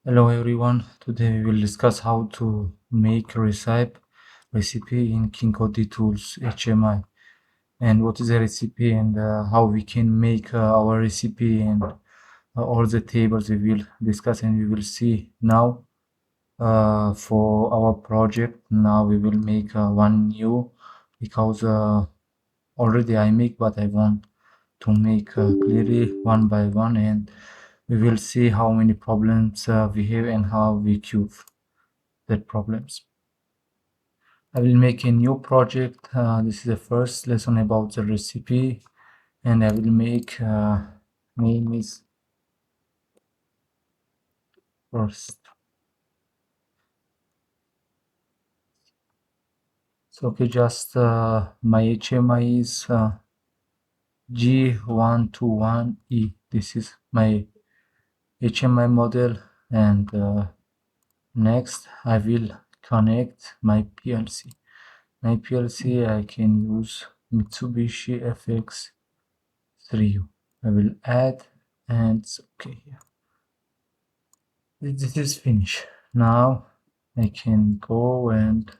Hello everyone, today we will discuss how to make recipe in Kinco Dtools HMI, and what is a recipe and how we can make our recipe, and all the tables we will discuss and we will see now. For our project now we will make one new, because already I make, but I want to make clearly one by one, and we will see how many problems we have and how we cure that problems. I will make a new project. This is the first lesson about the recipe, and I will make name is first. So okay, just my HMI is G121E. This is my HMI model, and next I will connect my PLC. My PLC I can use Mitsubishi FX3U. I will add, and it's okay here. This is finished. Now I can go and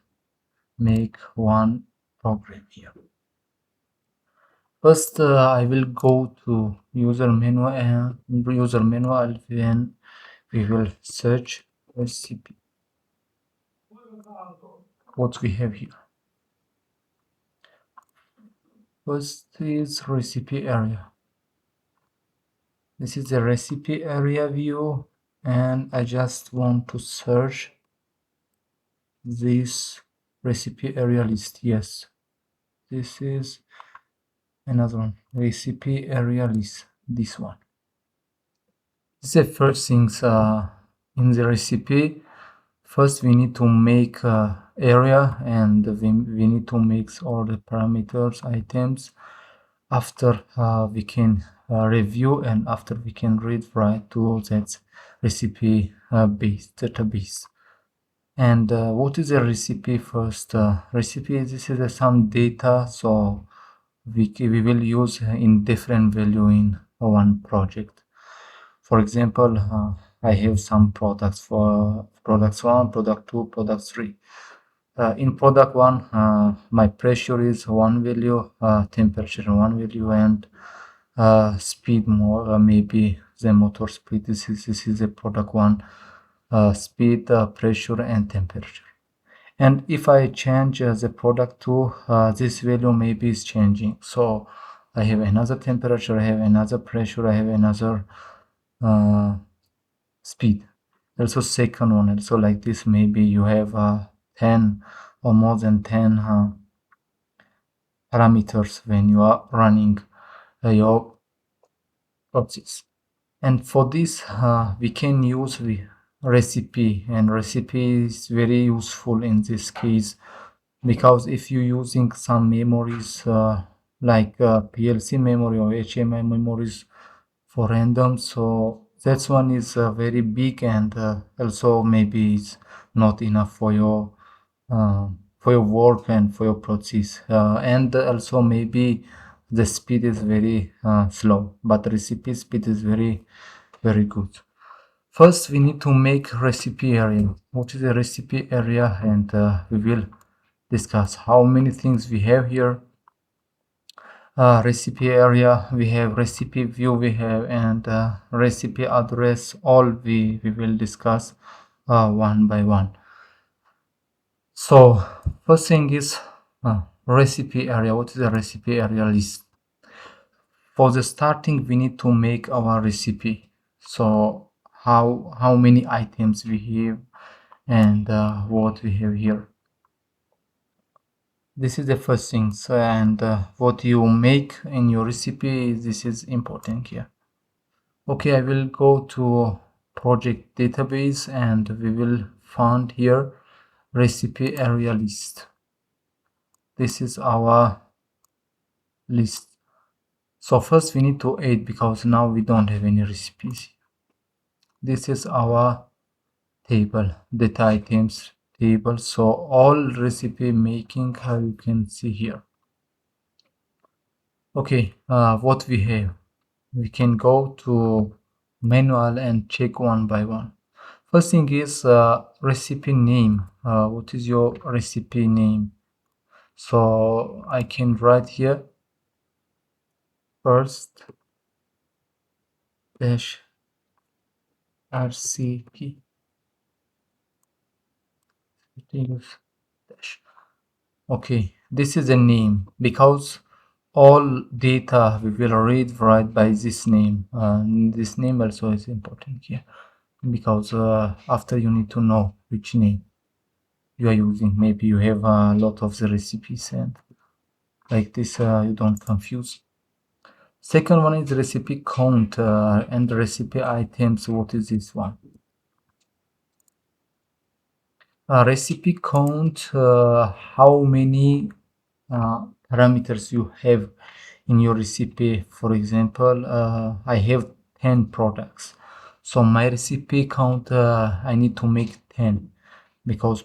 make one program here. First, I will go to user menu, and then we will search recipe. What we have here. First is recipe area. This is the recipe area view, and I just want to search this recipe area list. Yes, this is another one, recipe area list, this one. This is the first things in the recipe. First we need to make area, and we need to mix all the parameters items. After we can review, and after we can read right to that recipe base database. And what is a recipe? First recipe, this is some data, so we will use in different value in one project. For example, I have some products for products 1, product 2, product 3. In product 1, my pressure is one value, temperature one value, and speed more, maybe the motor speed. This is the product 1, speed, pressure, and temperature. And if I change the product 2, this value maybe is changing. So I have another temperature, I have another pressure, I have another speed. Also second one, also like this, maybe you have 10 or more than 10 parameters when you are running your process. And for this we can use the recipe, and recipe is very useful in this case, because if you're using some memories like PLC memory or HMI memories for random, so that one is very big, and also maybe it's not enough for your work and for your process, and also maybe the speed is very slow, but recipe speed is very good. First we need to make recipe area. What is a recipe area? And we will discuss how many things we have here. Recipe area, we have recipe view, we have, and recipe address. All we will discuss one by one. So first thing is recipe area. What is a recipe area list? For the starting we need to make our recipe. So how many items we have, and what we have here. This is the first thing. So, and what you make in your recipe, this is important here. Okay, I will go to project database, and we will find here recipe area list. This is our list. So first we need to add, because now we don't have any recipes. This is our table, data items table. So all recipe making you can see here. Okay, what we have, we can go to manual and check one by one. First thing is recipe name. What is your recipe name? So I can write here first dash recipe dash. Okay, this is a name because all data we will read right by this name. This name also is important here because after you need to know which name you are using. Maybe you have a lot of the recipes and like this you don't confuse. Second one is recipe count and recipe items. What is this one? Recipe count, how many parameters you have in your recipe. For example, I have 10 products. So my recipe count, I need to make 10 because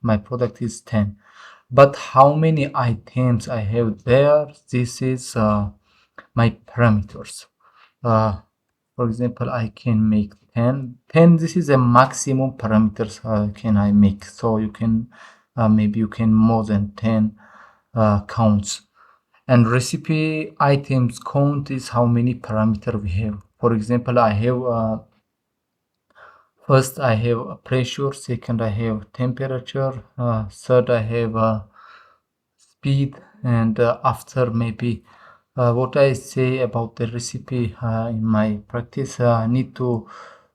my product is 10. But how many items I have there, this is my parameters. For example, I can make 10. This is a maximum parameters can I make. So you can maybe you can more than 10 counts. And recipe items count is how many parameter we have. For example, I have first I have a pressure, second I have temperature, third I have speed, and after maybe what I say about the recipe in my practice, I need to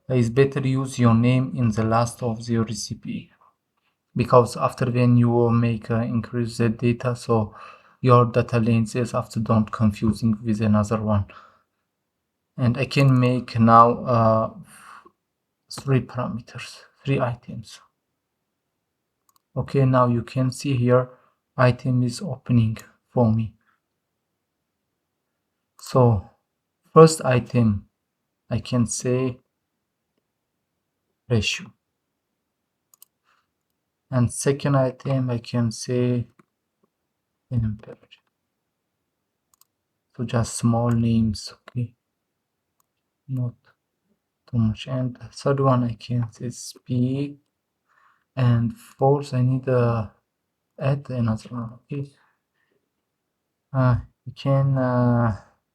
is better use your name in the last of the recipe because after when you make increase the data, so your data lenses after don't confusing with another one. And I can make now 3 parameters, 3 items. Okay, now you can see here item is opening for me. So first item I can say ratio, and second item I can say temperature. So just small names, okay, not too much. And third one I can say speed, and fourth I need to add another one. Okay, you can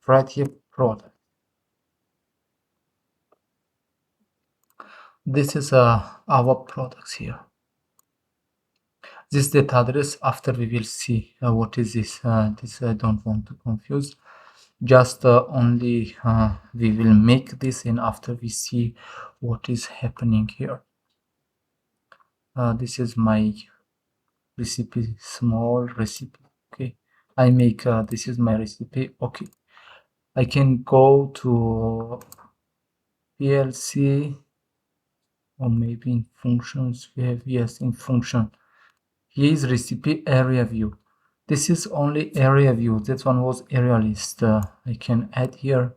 write here product. This is our products here. This data address, after we will see what is this. This I don't want to confuse. Just only we will make this, and after we see what is happening here. This is my recipe, small recipe. Okay, I make this is my recipe. Okay, I can go to PLC, or maybe in functions we have, yes, in function. Here is recipe area view. This is only area view. That one was area list. I can add here.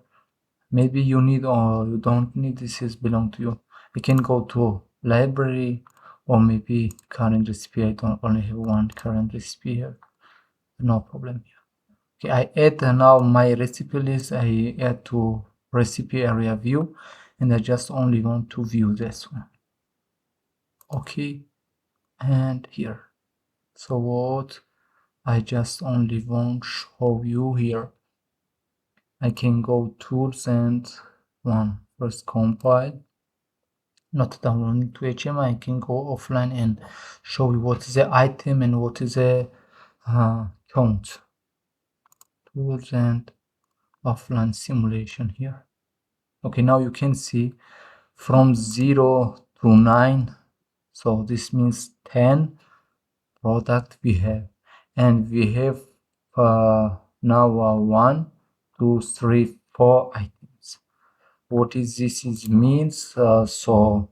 Maybe you need or you don't need. This is belong to you. I can go to library, or maybe current recipe. I don't only have one current recipe here. No problem here. Okay, I add now my recipe list. I add to recipe area view, and I just only want to view this one. Okay, and here. So what I just only want show you here. I can go tools and first compile, not downloading to HMI. I can go offline and show you what is the item and what is the count. Tools and offline simulation here. Okay, now you can see from 0 to 9, so this means 10 product we have, and we have now 1, 2, 3, 4 items. What is this is means? So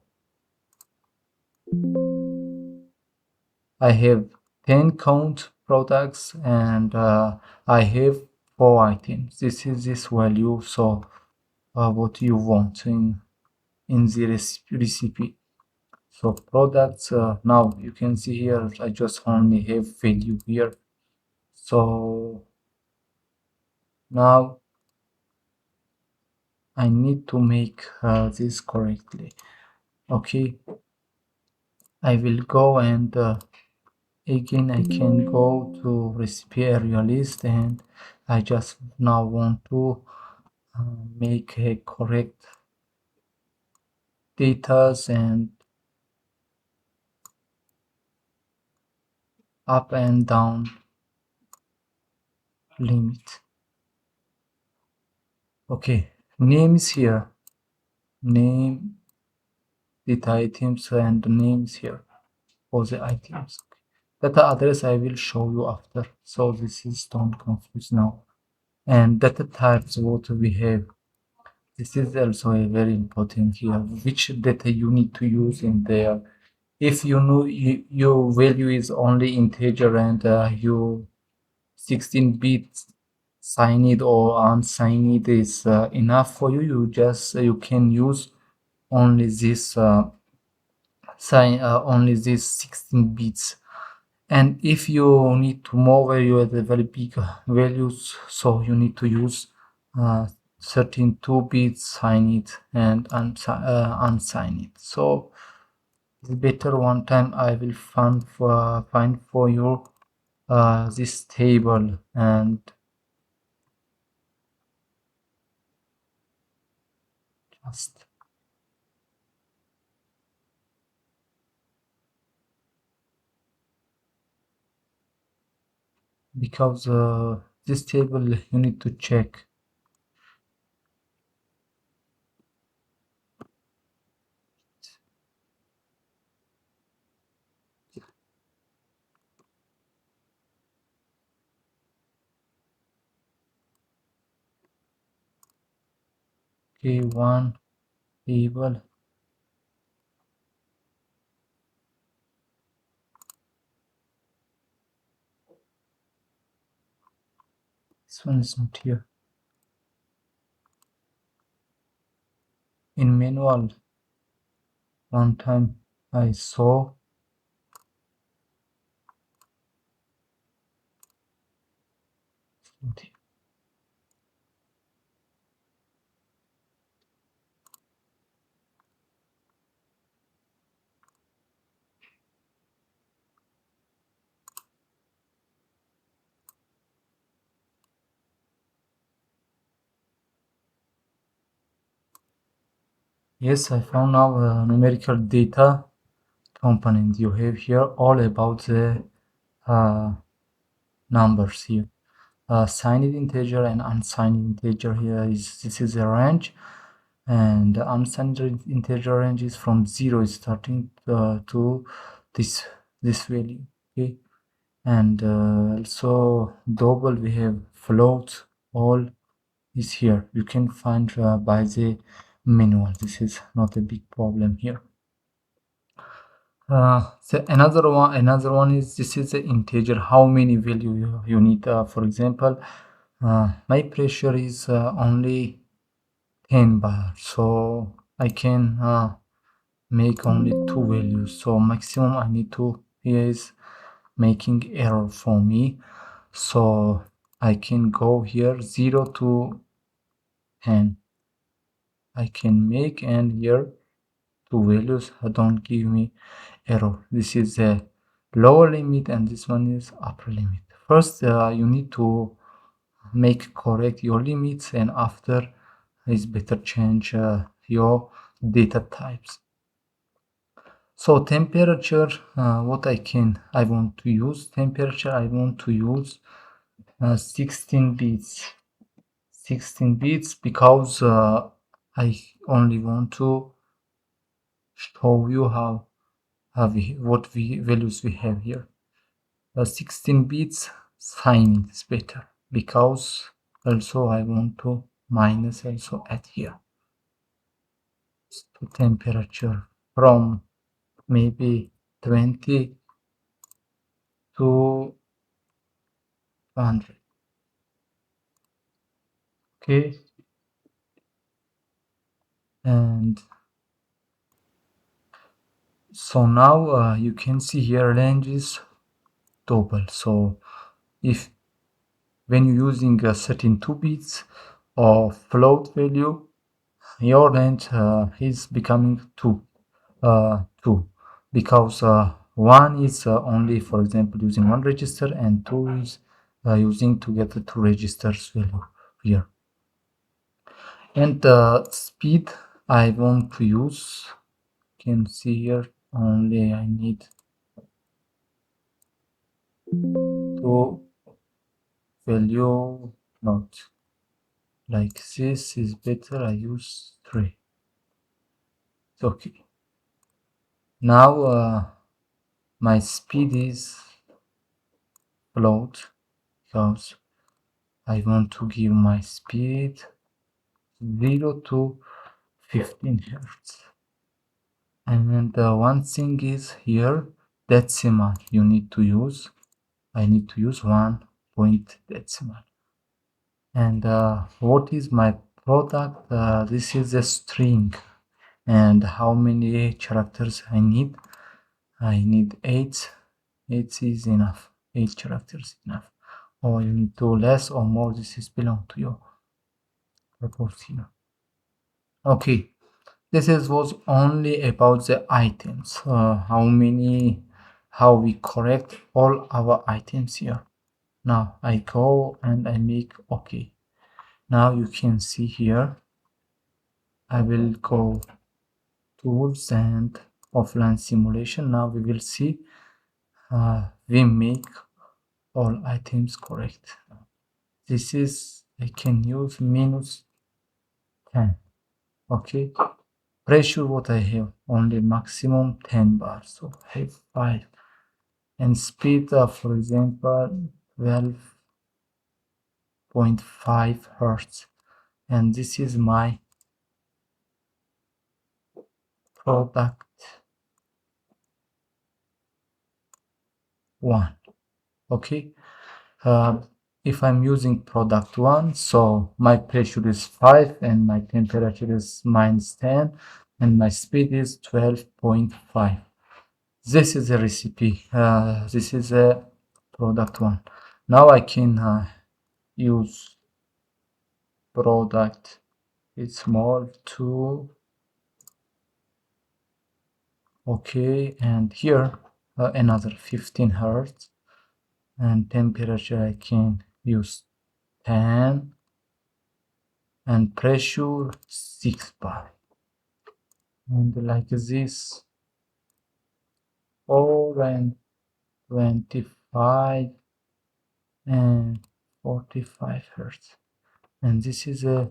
I have 10 count products, and I have 4 items. This is this value. So what you want in the recipe. So products, now you can see here I just only have value here. So now I need to make this correctly. Okay, I will go and again I can go to recipe area list, and I just now want to make a correct data and up and down limit. Okay, name is here, name data items and names here for the items. Data address I will show you after, so this is don't confuse now. And data types, what we have, this is also a very important here, which data you need to use in there. If you know your value is only integer and you 16 bits signed or unsigned is enough for you, you can use only this only these 16 bits. And if you need to more value at the very big values, so you need to use 32 bits signed and unsigned. So it's better one time I will find for you this table, and just because this table you need to check. Okay, one table. This one is not here. In manual, one time I saw it's not here. Yes, I found now a numerical data component. You have here all about the numbers here. Signed integer and unsigned integer here this is a range, and the unsigned integer range is from 0 starting to this value. Okay, and also double we have float, all is here. You can find by the manual. This is not a big problem here. So another one is this is the integer, how many value you need. For example, my pressure is only 10 bar, so I can make only two values. So maximum I need to here is making error for me, so I can go here 0 to 10 I can make, and here two values don't give me error. This is the lower limit and this one is upper limit. First you need to make correct your limits, and after it's better change your data types. So temperature, what I want to use temperature, I want to use 16 bits 16 bits because I only want to show you how values we have here. 16 bits sign is better because also I want to minus also add here to temperature from maybe 20 to 100. Okay, and so now you can see here range is double. So if when you're using a certain 2 bits or float value, your range is becoming 2. 2, because 1 is only, for example, using one register, and 2 is using to get the 2 registers value here. And the speed I want to use, you can see here, only I need to value not like this is better. I use 3. It's okay. Now my speed is float because I want to give my speed 0 to 15 Hertz. And one thing is here, decimal you need to use. I need to use 1 point decimal. And what is my product? This is a string. And how many characters I need? I need 8. 8 is enough. 8 characters enough. Or you need to less or more. This is belong to your purpose here. Okay, this was only about the items. How we correct all our items here. Now I go and I make okay. Now you can see here, I will go tools and offline simulation. Now we will see we make all items correct. This is, I can use -10. Okay, pressure what I have only maximum 10 bars, so I have 5. And speed for example 12.5 hertz, and this is my product 1. Okay, if I'm using product 1, so my pressure is 5 and my temperature is -10 and my speed is 12.5. This is a recipe. This is a product 1. Now I can use product, it's small 2. Okay, and here another 15 hertz, and temperature I can use 10, and pressure 6 bar, and like this 4 and 25 and 45 hertz, and this is a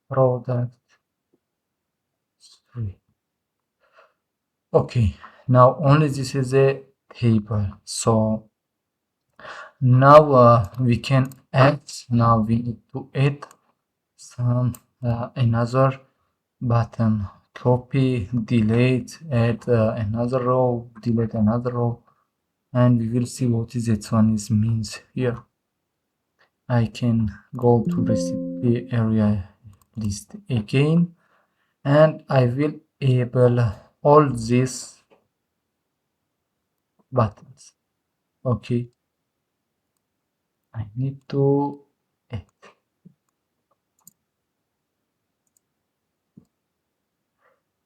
product 3. Okay, now only this is a table, so now we can add. Now we need to add some another button, copy, delete, add another row, delete another row, and we will see what is it one is means here. I can go to recipe area list again, and I will enable all these buttons. Okay, I need to add.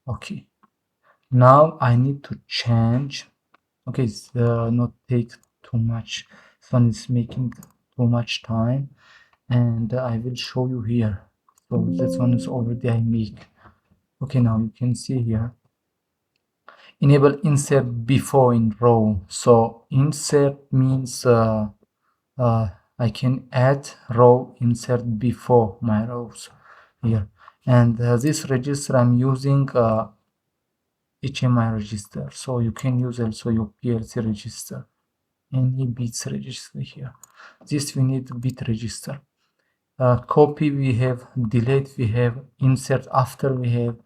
Okay, now I need to change. Okay, it's not take too much. This one is making too much time, and I will show you here. So this one is already I make. Okay, now you can see here, enable insert before in row. So insert means I can add row insert before my rows here, and this register I'm using HMI register, so you can use also your PLC register, any bits register here. This we need bit register. Copy we have, delete we have, insert after we have,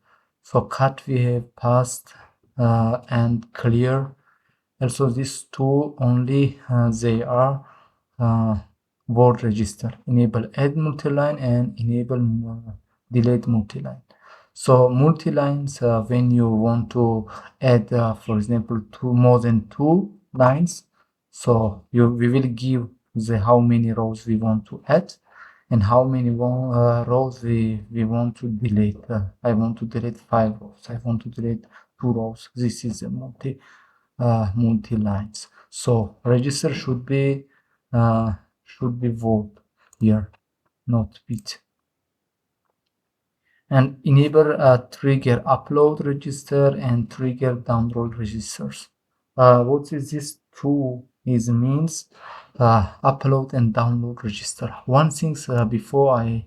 so cut we have, paste and clear. Also these two only they are word register. Enable add multiline and enable delete multiline. So multilines, when you want to add for example more than 2 lines, so we will give the how many rows we want to add, and how many rows we want to delete. I want to delete 5 rows. I want to delete 2 rows. This is a multi lines. So register should be volt here, not bit. And enable trigger upload register and trigger download registers. What is this two is means upload and download register. One thing before I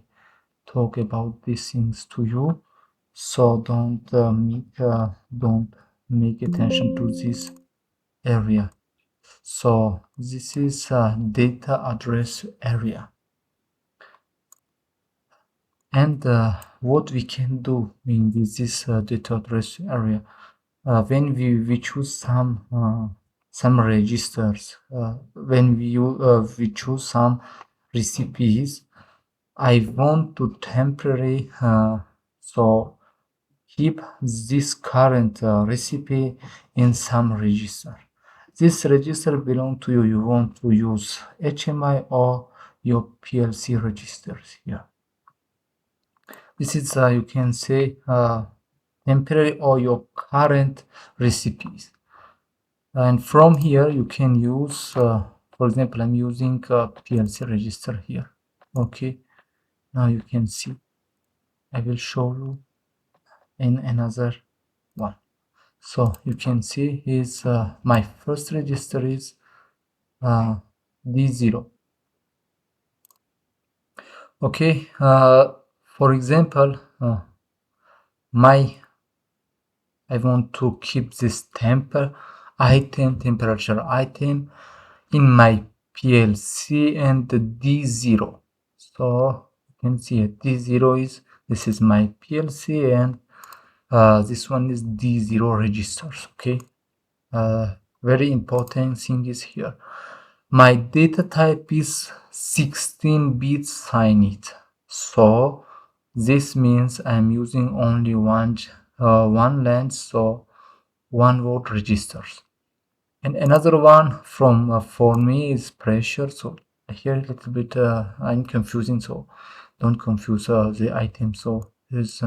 talk about these things to you, so don't make attention to this area. So this is data address area. And what we can do in this data address area, when we choose some registers, when we choose some recipes, I want to temporarily so keep this current recipe in some register. This register belong to you. You want to use HMI or your PLC registers here. This is you can say temporary or your current recipes, and from here you can use for example, I'm using PLC register here. Okay, now you can see. I will show you in another one. So you can see is my first register is D0. Okay, for example, I want to keep this temperature item in my PLC and the D0. So you can see D0 this is my PLC, and this one is D0 registers. Okay, very important thing is here. My data type is 16 bits signed. So this means I'm using only one lens, so 1 volt registers. And another one from for me is pressure. So here a little bit I'm confusing, so don't confuse the item. So this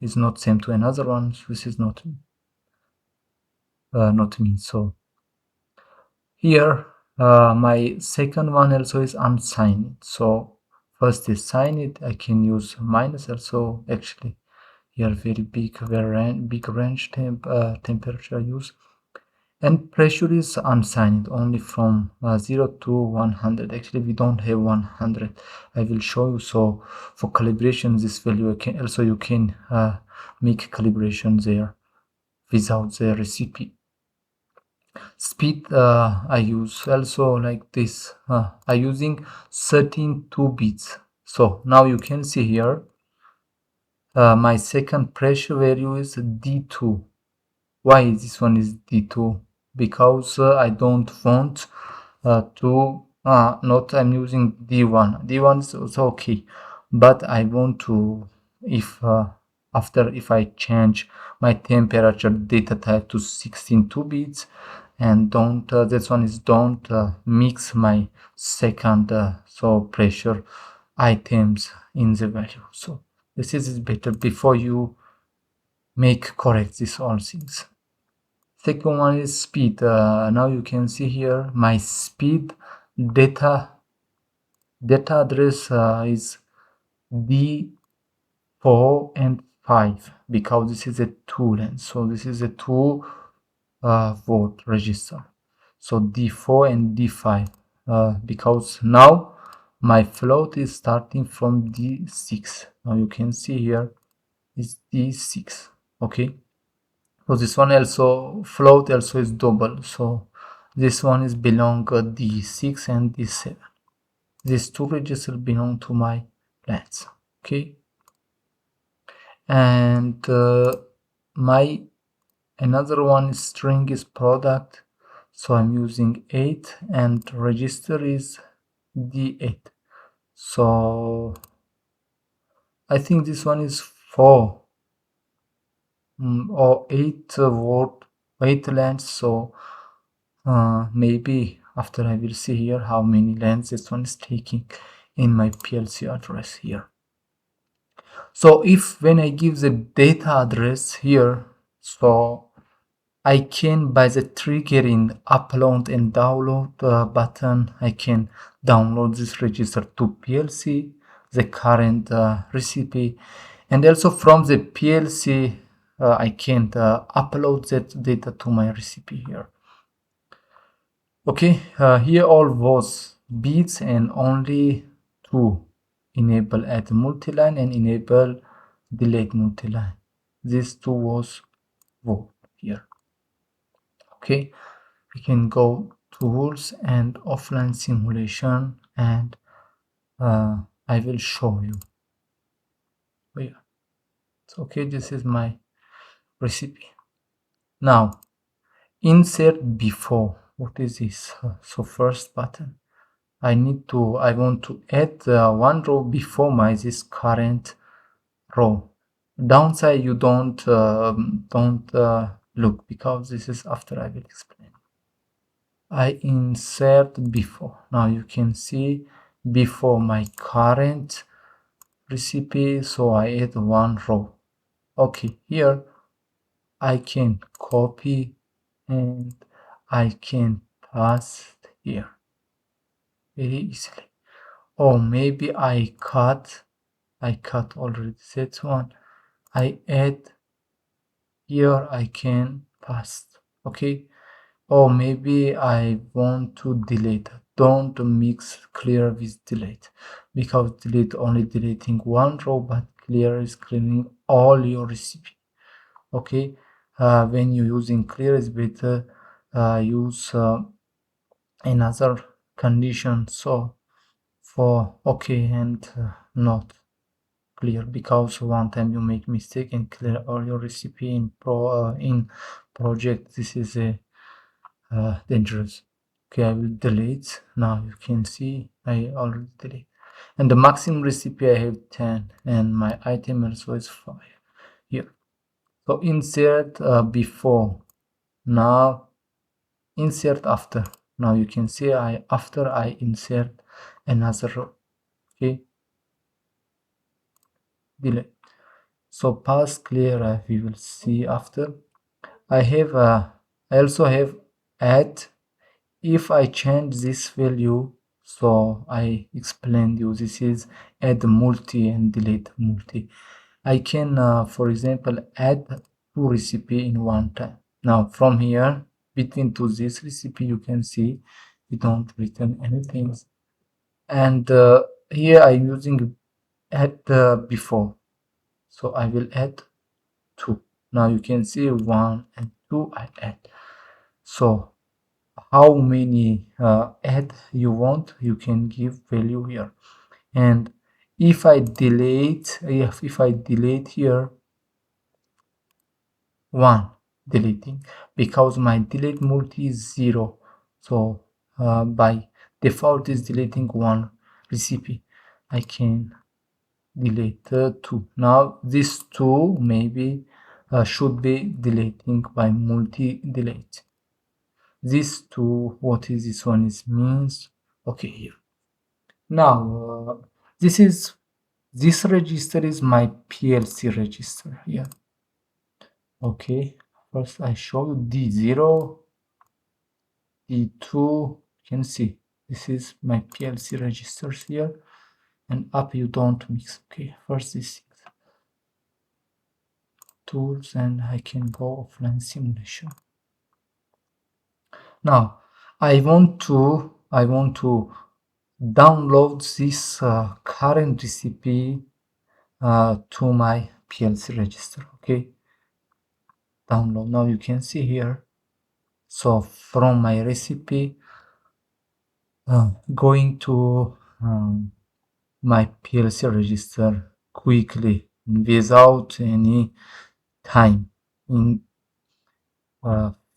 is not same to another one. This is not me. So here my second one also is unsigned. So first is signed. I can use minus also. Actually here very big range temperature use. And pressure is unsigned, only from 0 to 100. Actually we don't have 100. I will show you. So for calibration this value you can make calibration there without the recipe. Speed I use also like this. I using 13 2 bits. So now you can see here my second pressure value is D2. Why this one is D2? Because I don't want to not I'm using D1. D1 is also okay, but I want to, if if I change my temperature data type to 16 2 bits, and don't this one is don't mix my second so pressure items in the value. So this is better before you make correct these all things. Second one is speed. Now you can see here my speed data address is D4 and 5 because this is a 2 lens. So this is a 2 volt register. So D4 and D5 because now my float is starting from D6. Now you can see here is D6. Okay. So this one also float also is double. So this one is belong D6 and D7. These two registers belong to my plants. Okay. And my another one is string is product. So I'm using 8 and register is D8. So I think this one is 4 or 8 volt 8 lens. So maybe after I will see here how many lens this one is taking in my PLC address here. So if when I give the data address here, so I can, by the triggering upload and download button, I can download this register to PLC, the current recipe, and also from the PLC I can upload that data to my recipe here. Okay, here all those bits and only two enable add multiline and enable delete multiline. These two was vote here. Okay, we can go tools and offline simulation, and I will show you. Oh, yeah. So, okay, this is my recipe. Now insert before. What is this? So first button, I want to add one row before my this current row. Downside, you don't look, because this is after I will explain. I insert before. Now you can see before my current recipe, so I add one row. Okay, here I can copy and I can paste here very easily. Or maybe I cut already that one. I add here, I can paste. Okay, or maybe I want to delete. Don't mix clear with delete, because delete only deleting one row, but clear is cleaning all your recipe. Okay, when you're using clear, it's better use another condition. So for okay and not clear, because one time you make mistake and clear all your recipe in project, this is a dangerous. Okay, I will delete. Now you can see I already delete, and the maximum recipe I have 10 and my item also is 5 here. So insert before, now insert after. Now you can see after I insert another row. Okay, delete. So pass clear, we will see after. I also have add. If I change this value, so I explained you, this is add multi and delete multi. I can for example add two recipe in one time. Now from here between to this recipe, you can see we don't return anything, and here I'm using add before, so I will add 2. Now you can see 1 and 2 I add. So how many add you want, you can give value here. And if I delete here 1, deleting, because my delete multi is 0, so by default is deleting 1 recipe, I can delete 2. Now this 2 maybe should be deleting by multi delete. This 2, what is this one is means? Okay, here. Now this register is my PLC register here. Okay, first I show you D0, D2. You can see this is my PLC registers here, and up you don't mix. Okay, first this tools, and I can go offline simulation. Now I want to download this current recipe to my PLC register. Okay, download. Now you can see here, so from my recipe going to my PLC register quickly without any time, in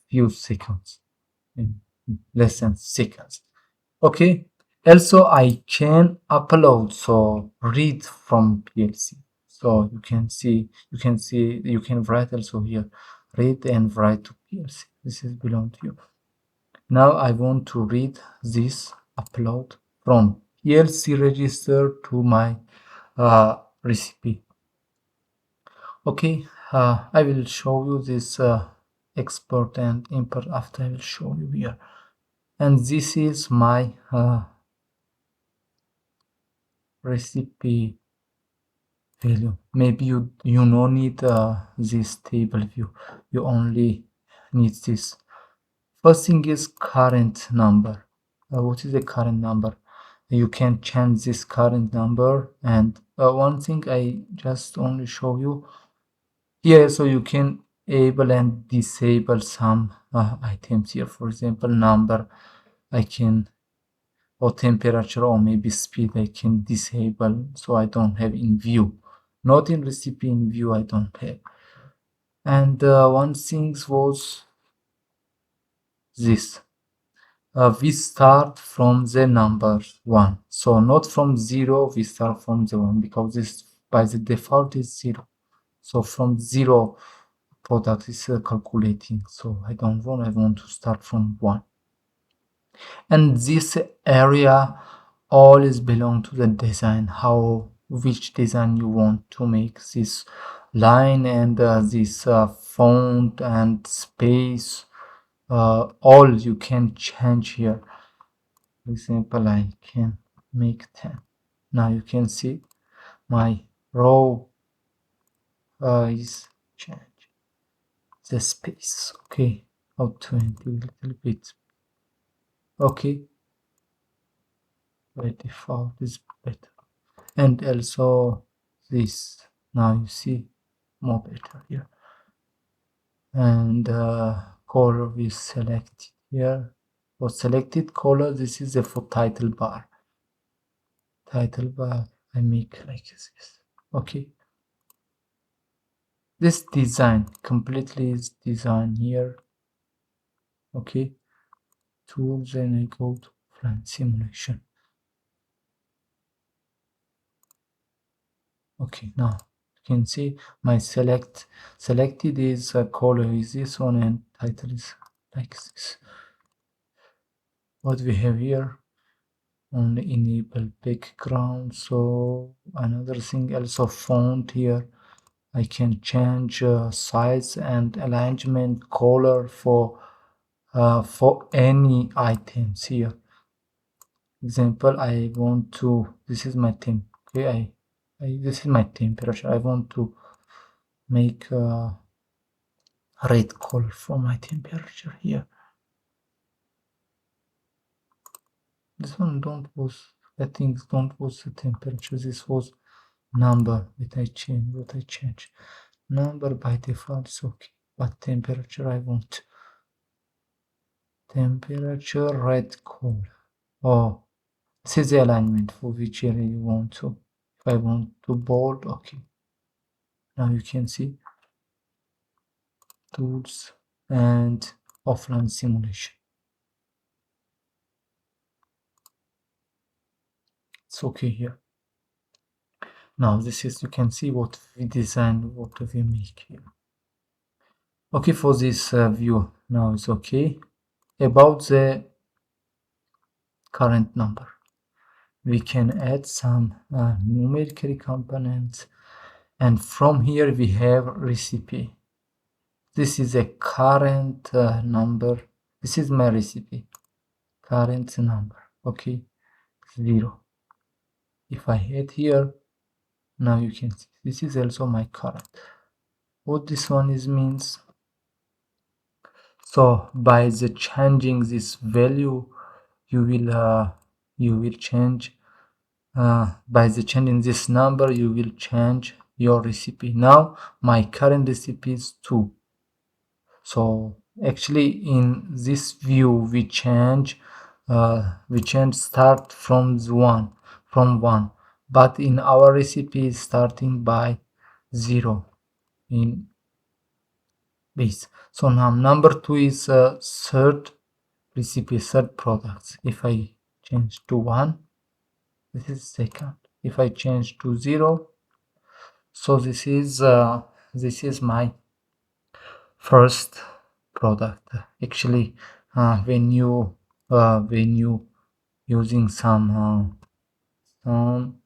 few seconds, in less than seconds. Okay, also I can upload, so read from PLC. So you can write also here, read and write to PLC. This is belong to you. Now I want to read this upload from ELC register to my recipe. Okay, I will show you this export and import after. I will show you here, and this is my recipe value. Maybe you no need this table view, you only need this. First thing is current number. What is the current number? You can change this current number, and one thing I just only show you here, so you can able and disable some items here. For example, number I can, or temperature, or maybe speed I can disable, so I don't have in view. Not in recipe, in view I don't have. And one thing was this. We start from the number 1, so not from 0, we start from the 1, because this by the default is 0. So from 0 product is calculating, so I want to start from 1. And this area always belong to the design, which design you want to make, this line and this font and space, all you can change here. For example, I can make 10. Now you can see my row is changed. The space, okay, out 20 a little bit. Okay, by default is better. And also this, now you see more better here. And color we selected here. For selected color, this is the for title bar. Title bar I make like this. Okay. This design completely is design here. Okay. Tools, and I go to offline simulation. Okay, now you can see my selected is color is this one, and title is like this. What we have here, only enable background. So another thing, also font here, I can change size and alignment, color for any items here. Example, I want to, this is my temp. Okay, this is my temperature. I want to make a red color for my temperature here. This one I think don't was the temperature. This was number that I change. Number by default is okay, but temperature I want temperature red color. Oh, this is the alignment for which area you want to. If I want to bold, okay. Now you can see tools and offline simulation. It's okay here. Now this is, you can see what we designed, what we make here. Okay, for this view now it's okay. About the current number, we can add some numerical components, and from here we have recipe. This is a current number. This is my recipe, current number. Okay, 0. If I hit here, now you can see this is also my current. What this one is means, so by the changing this value, you will change by the changing this number, you will change your recipe. Now my current recipe is 2. So actually in this view we change start from 1, but in our recipe is starting by 0 in base. So now number 2 is third recipe, third product. If I change to 1, this is second. If I change to 0, so this is my first product. Actually when you using some down.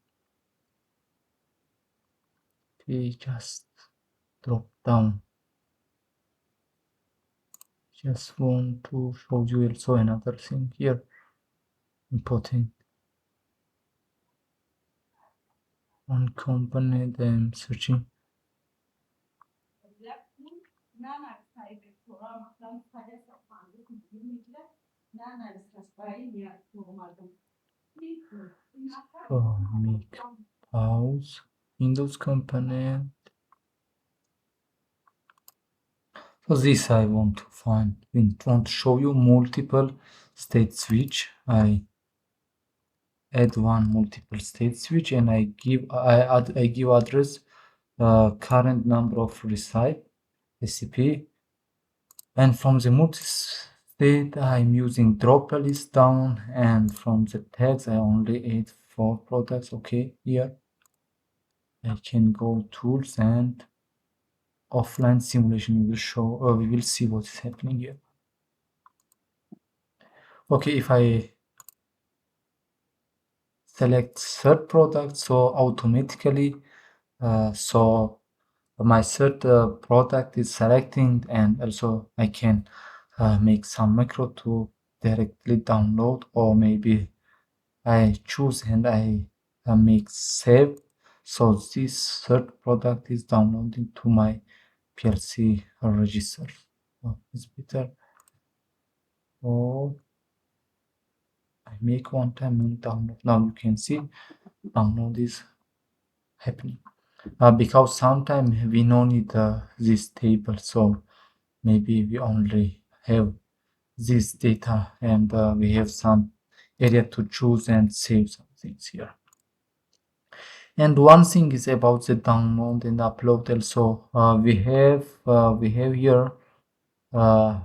Okay, just drop down. Just want to show you also another thing here, important. One component I'm searching. So make pause, Windows component. So this I want to find. We want to show you multiple state switch. I add one multiple state switch and I give address current number of recipe, and from the multi-state I'm using drop a list down, and from the tags I only add 4 products. Okay, here I can go tools and offline simulation. We will see what is happening here. Okay, if I select third product, so automatically so my third product is selecting, and also I can make some macro to directly download, or maybe I choose and I make save, so this third product is downloading to my PLC register. Oh, it's better. Oh, I make one time and download. Now you can see download is happening. Because sometimes we don't need this table, so maybe we only have this data, and we have some area to choose and save some things here. And one thing is about the download and upload also. We have here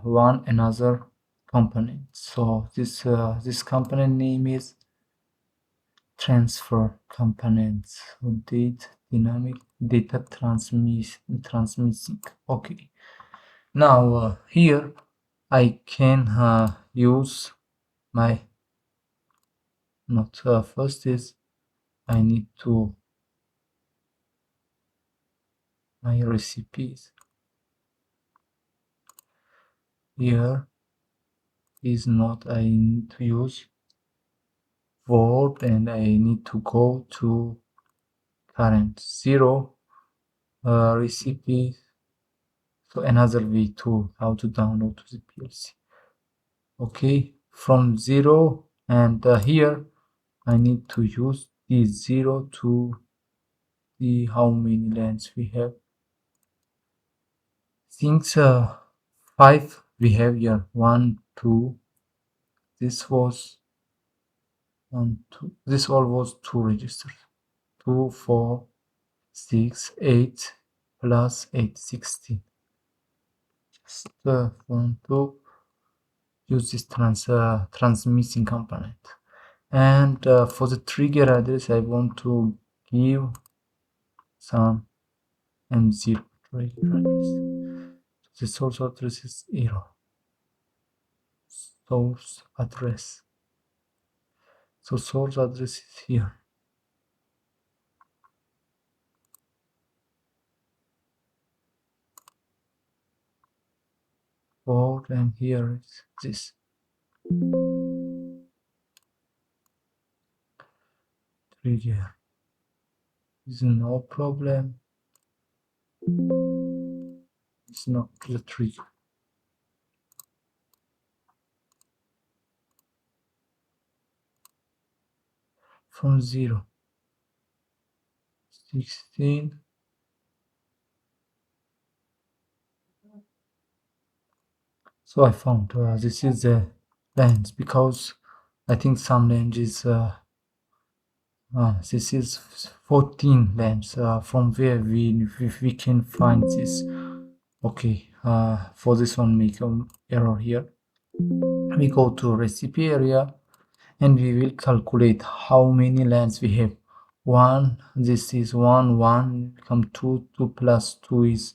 one another component. So this component name is transfer components. So dynamic data transmitting. Okay. Now here I can use my first is I need to my recipes. Here is not, I need to use Word, and I need to go to current 0 recipes. So another way to how to download to the PLC. Okay, from 0, and here I need to use the 0 to see how many lines we have. Since 5 we have here 1, 2. This was 1, 2. This all was 2 registers. 2, 4, 6, 8 plus 8, 16. Just want to use this transmitting component. And for the trigger address, I want to give some M0 trigger address. The source address is 0. Source address. So source address is here. Board, and here is this. Trigger is no problem. It's not the trigger. From 0, 16. So I found this is the lens, because I think some lens is this is 14 lens. From where we can find this. Okay, for this one make an error here. We go to recipe area and we will calculate how many lines we have. 1, this is 1, 1 become 2, 2 plus 2 is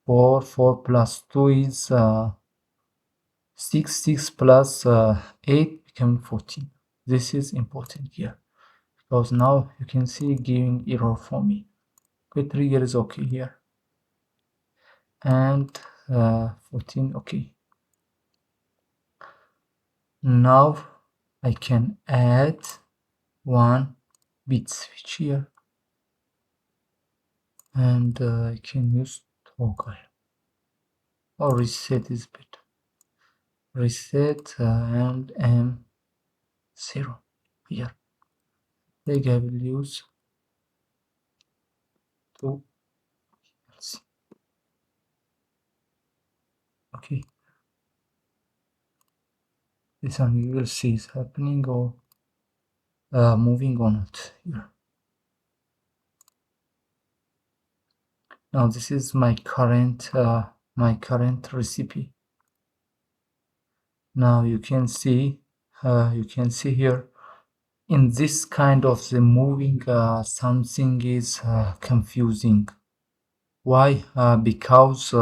4, 4 plus 2 is 6, 6 plus 8 become 14. This is important here, because now you can see giving error for me. Okay, trigger is okay here, and 14 okay. Now I can add one bit switch here, and I can use toggle or reset is better. Reset and M0 here. I will use 2. Okay, this one we will see is happening or moving or not here. Now this is my current recipe. Now you can see here in this kind of the moving something is confusing. Why? Because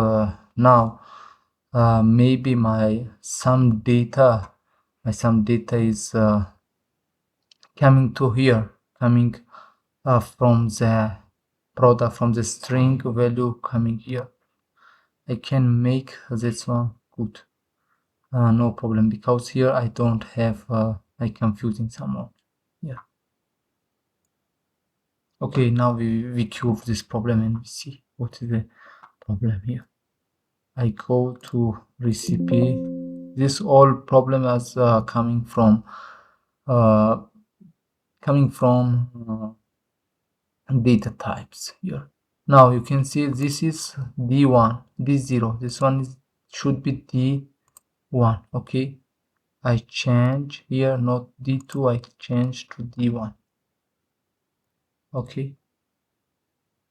now maybe my some data is coming to here, coming from the product, from the string value coming here. I can make this one good, no problem, because here I don't have like confusing someone. Yeah. Okay, now we cube this problem and we see what is the problem here. I go to recipe. This all problem is coming from data types here. Now you can see this is D1, D0. This one should be D1. Okay, I change here, not D2. I change to D1. Okay,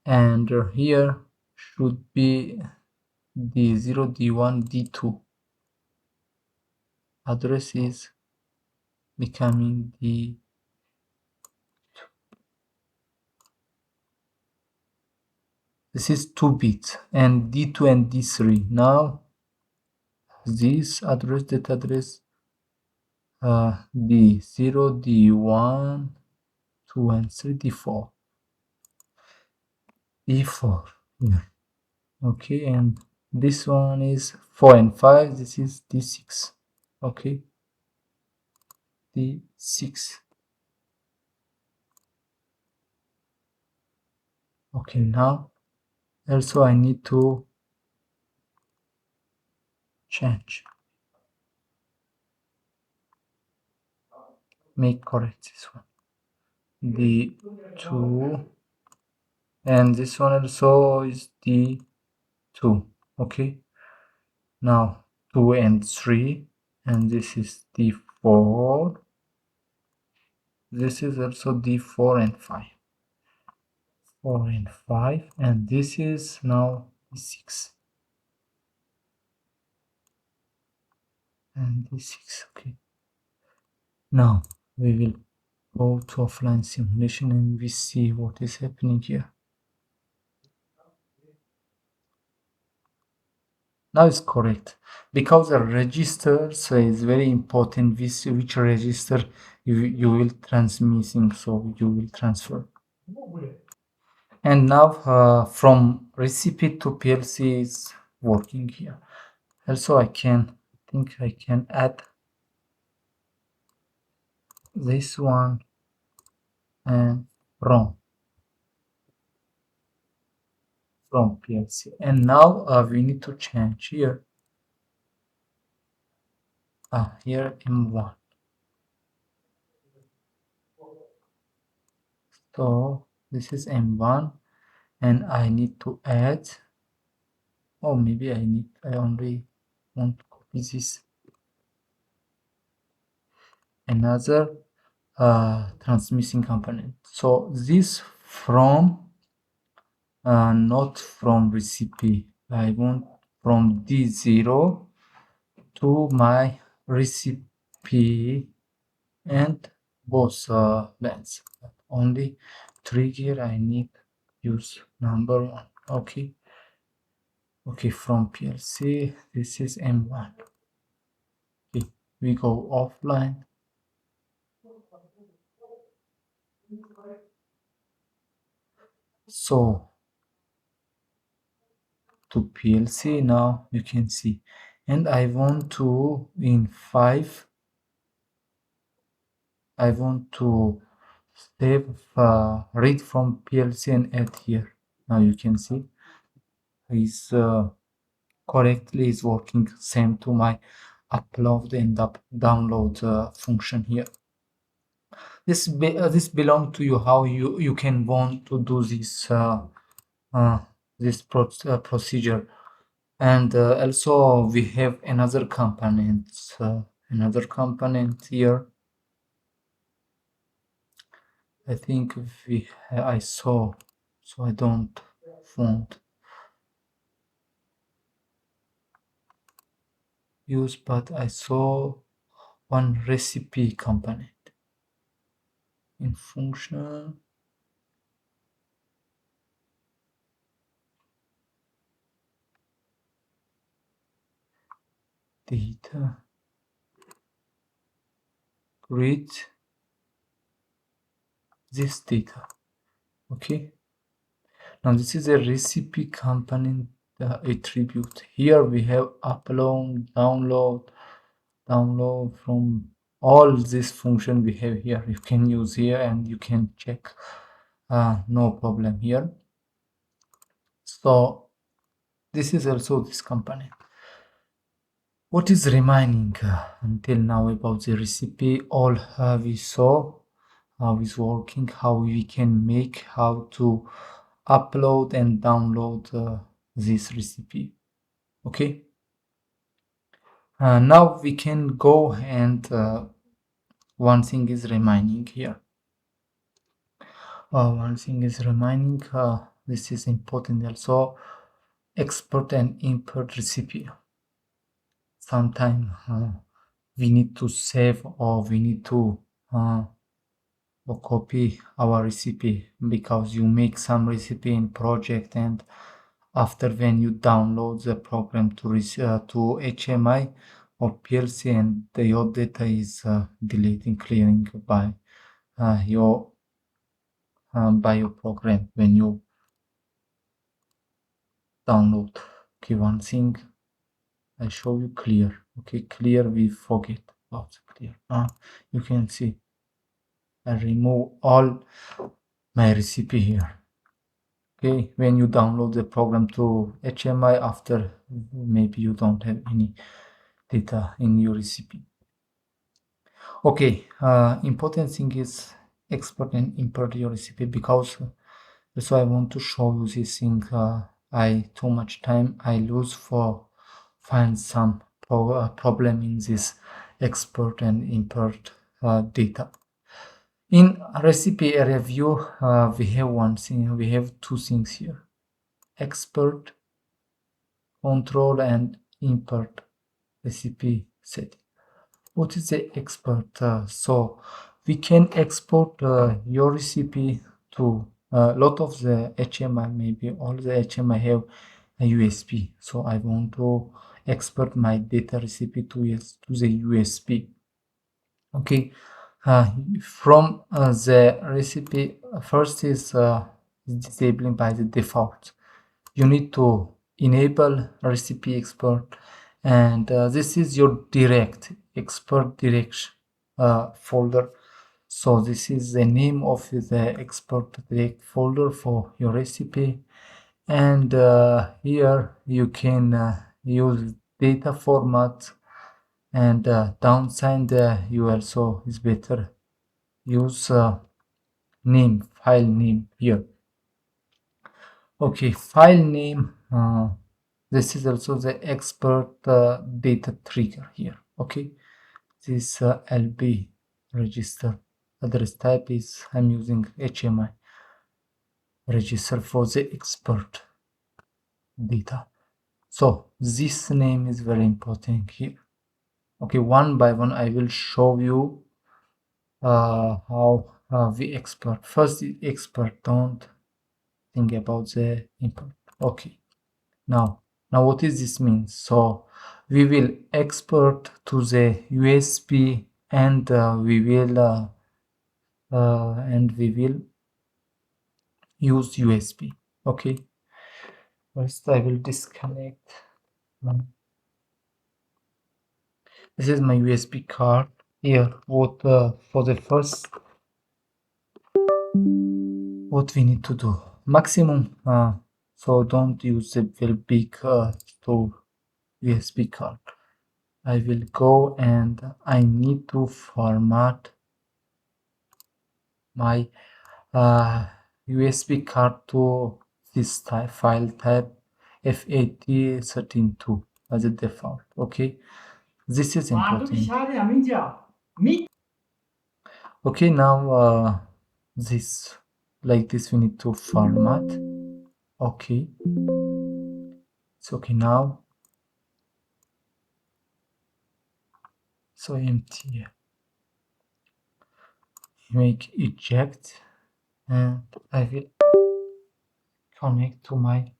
and here should be D0, D1, D2. Address is becoming D. This is 2 bits and D2 and D3. Now this address, that address D0, D1, 2 and 3, D4. D4 here. Okay, and this one is 4 and 5. This is D6. Okay, D6. Okay, now also I need to change, make correct this one. D2, and this one also is D2. Okay, now 2 and 3, and this is D4. This is also D4 and 5. 4 and 5, and this is now D6 and D6. Okay, now we will go to offline simulation and we see what is happening here. Now it's correct, because the register is very important. Which register you will transmitting, so you will transfer. And now from recipe to PLC is working here. Also I think I can add this one and from PLC. And now we need to change here. Here M1. So this is M1, and I need to add, or maybe I only want to copy this, another transmission component. So this from not from recipe. I want from D0 to my recipe and both lens. But only trigger I need use number 1. Okay. Okay, from PLC this is M1. Okay, we go offline. So to PLC now you can see, and I want to in 5 I want to save read from PLC and add here. Now you can see is correctly is working same to my upload and download function here. This belong to you how you can want to do this this procedure. And also we have another component here. I think I saw, so I don't want use, but I saw one recipe component in function. Data read this data. Okay, now this is a recipe component attribute. Here we have upload, download from all this function we have here. You can use here and you can check, no problem here. So this is also this component. What is remaining until now about the recipe? All we saw how it's working, how we can make, how to upload and download this recipe. Okay, now we can go and one thing is remaining here. One thing is remaining, this is important also, export and import recipe. Sometimes we need to save or we need to copy our recipe, because you make some recipe in project, and after when you download the program to HMI or PLC, and your data is deleting, clearing by your program when you download. Okay, one thing I show you clear. Okay, clear, we forget about clear. You can see I remove all my recipe here. Okay, when you download the program to HMI, after maybe you don't have any data in your recipe. Okay, important thing is export and import your recipe, because that's why I want to show you this thing. Too much time I lose for find some problem in this export and import data. In recipe area view, we have one thing, we have two things here: export control and import recipe setting. What is the export? So we can export your recipe to a lot of the HMI, maybe all the HMI have a USB. So I want to export my data recipe to the USB. Okay, from the recipe, first is disabling by the default. You need to enable recipe export, and this is your direct export direction folder. So this is the name of the export direct folder for your recipe, and here you can use data format, and downside you also is better use name, file name here. Okay, file name, this is also the export data trigger here. Okay, this LB register address type is, I'm using HMI register for the export data. So this name is very important here. Okay, one by one I will show you how we export. First the export, don't think about the import. Okay, now what is this mean? So we will export to the USB, and we will use USB. Okay, first I will disconnect. This is my USB card. Here, what for the first, what we need to do maximum, so don't use a very big store USB card. I will go and I need to format my USB card to this type, file type FAT132 as a default. Okay, this is important. Okay, now this, like this, we need to format. Okay, it's okay now. So empty. Make eject, and I will connect to my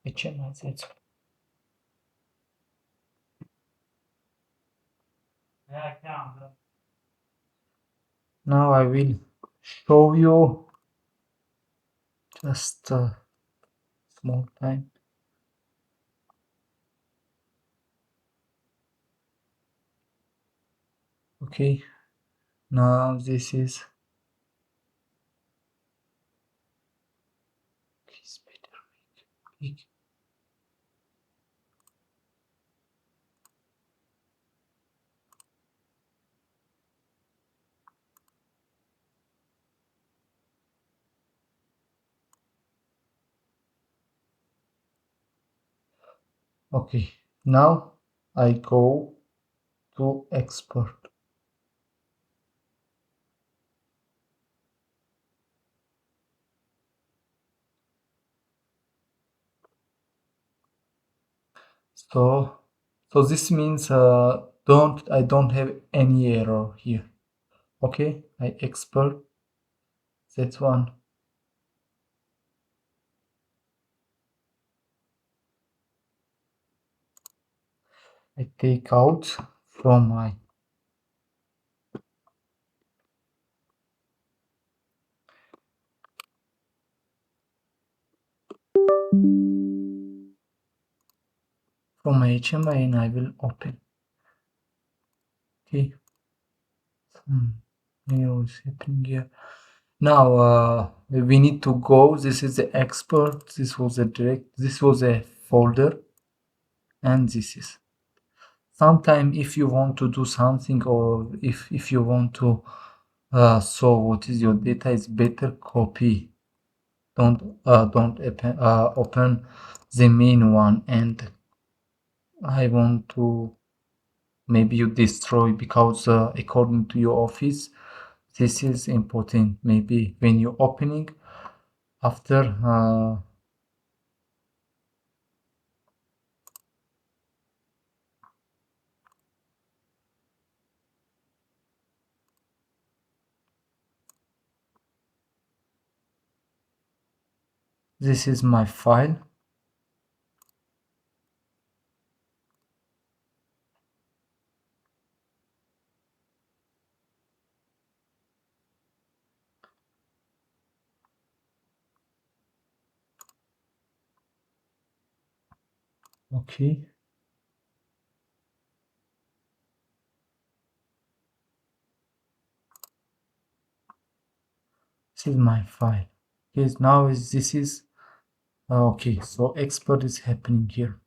HMI. That's all. Now I will show you just a small time. Okay, now this is better. Big. Okay, now I go to export. So this means I don't have any error here. Okay, I export that one. I take out from my HMI and I will open. Okay. What's happening here? Now we need to go. This is the export. This was a direct. This was a folder, and this is. Sometime if you want to do something, or if you want to so what is your data, is better copy. Don't open the main one, and I want to maybe you destroy, because according to your office this is important. Maybe when you're opening after this is my file. Okay, this is my file. Okay, now this is okay, so export is happening here.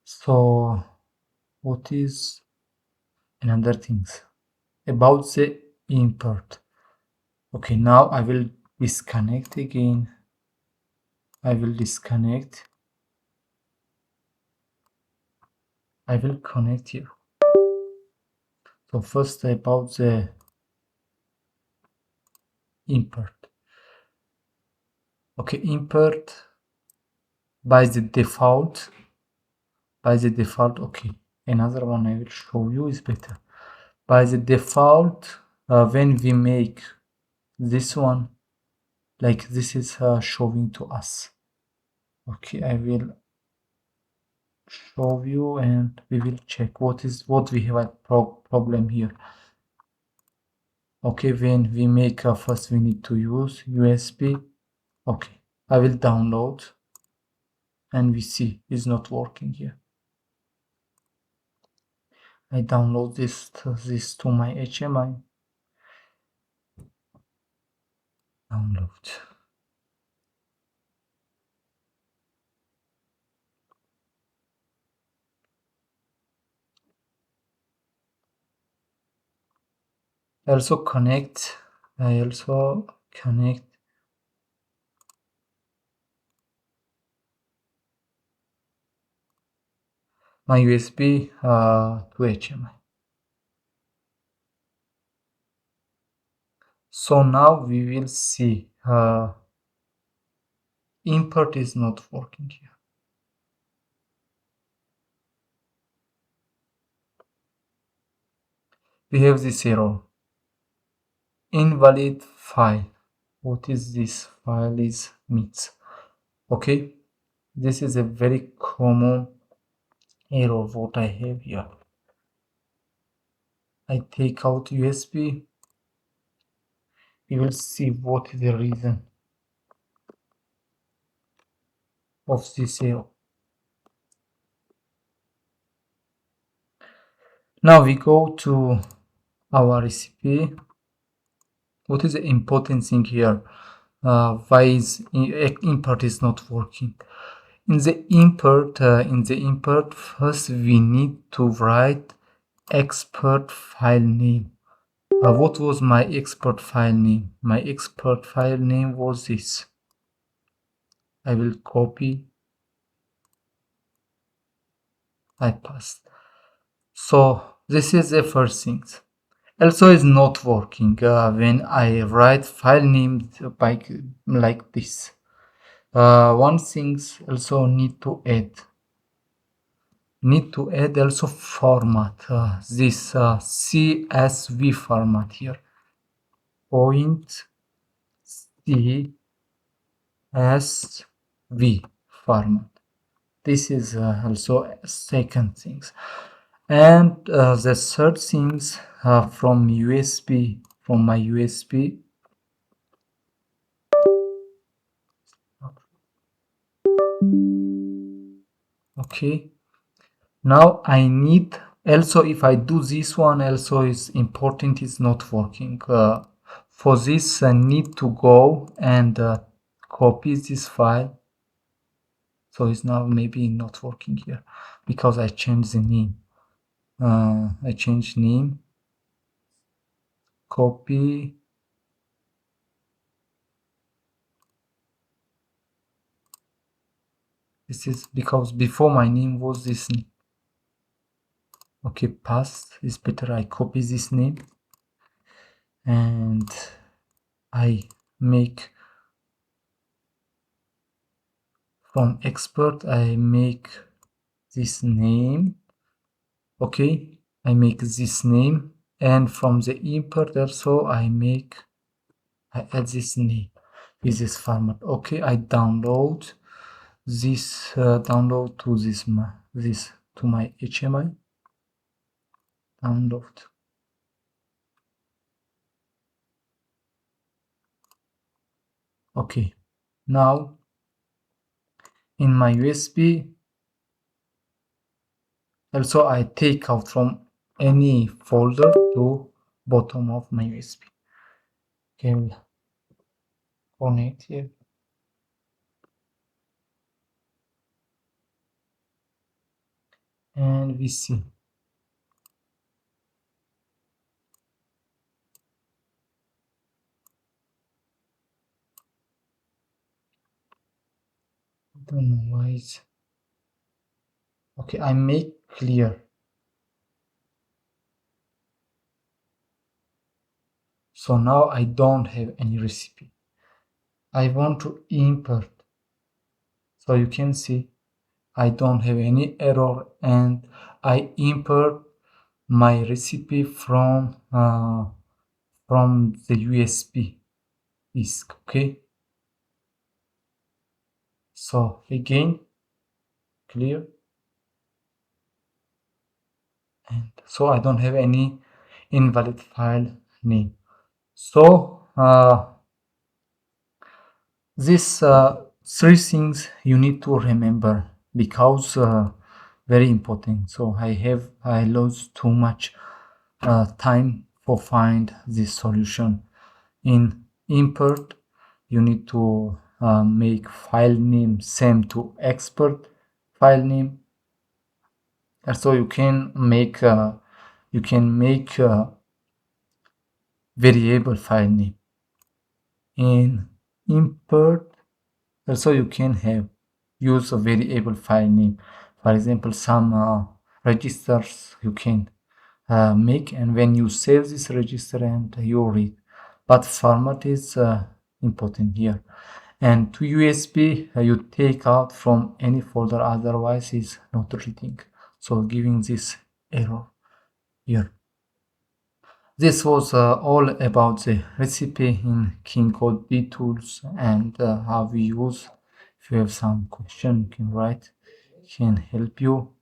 So what is another things about the import? Okay, now I will disconnect again. I will disconnect. I will connect here. So first about the import. Okay, import by the default. Okay, another one I will show you is better. By the default when we make this one, like this is showing to us. Okay, I will show you and we will check what we have a problem here. Okay, when we make first we need to use USB. Okay, I will download and we see it's not working here. I download this to my HMI. Download. I also connect my USB to HMI. So now we will see import is not working here. We have this error. Invalid file. What is this file is meets. Okay, this is a very common error what I have here. I take out USB. We will see what is the reason of this error. Now we go to our recipe. What is the important thing here? Why is import is not working? In the import, first we need to write export file name. What was my export file name? My export file name was this. I will copy. I paste. So this is the first thing. Also is not working when I write file name like this. One thing also need to add also format this CSV format here. Point CSV format. This is also second things. And the third things from USB, from my USB. Okay, now I need also, if I do this one also is important, is not working. For this I need to go and copy this file. So it's now maybe not working here because I changed the name. I changed name, copy. This is because before my name was this name. Okay, paste is better. I copy this name and I make from export, I make this name. Okay, I make this name, and from the import also I add this name with this format. Okay, I download this download to this to my HMI. Download. Okay, now in my USB also I take out from any folder to bottom of my USB. Okay, we'll connect here. And we see. I don't know why it's okay. I make clear. So now I don't have any recipe. I want to import. So you can see I don't have any error and I import my recipe from from the USB disk. Okay, so again clear, and so I don't have any invalid file name. So these three things you need to remember, because very important. So I lost too much time for find this solution. In import, you need to make file name same to export file name. So you can make variable file name. In import, also you can have use a variable file name. For example, some registers you can make, and when you save this register and you read, but format is important here. And to USB, you take out from any folder, otherwise is not reading, so giving this error here. This was all about the recipe in Kinco Dtools and how we use. If you have some question, you can write, can help you.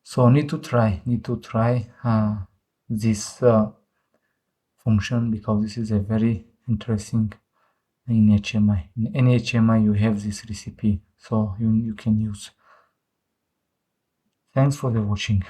So need to try this function, because this is a very interesting in HMI. In any HMI you have this recipe, so you can use. Thanks for the watching.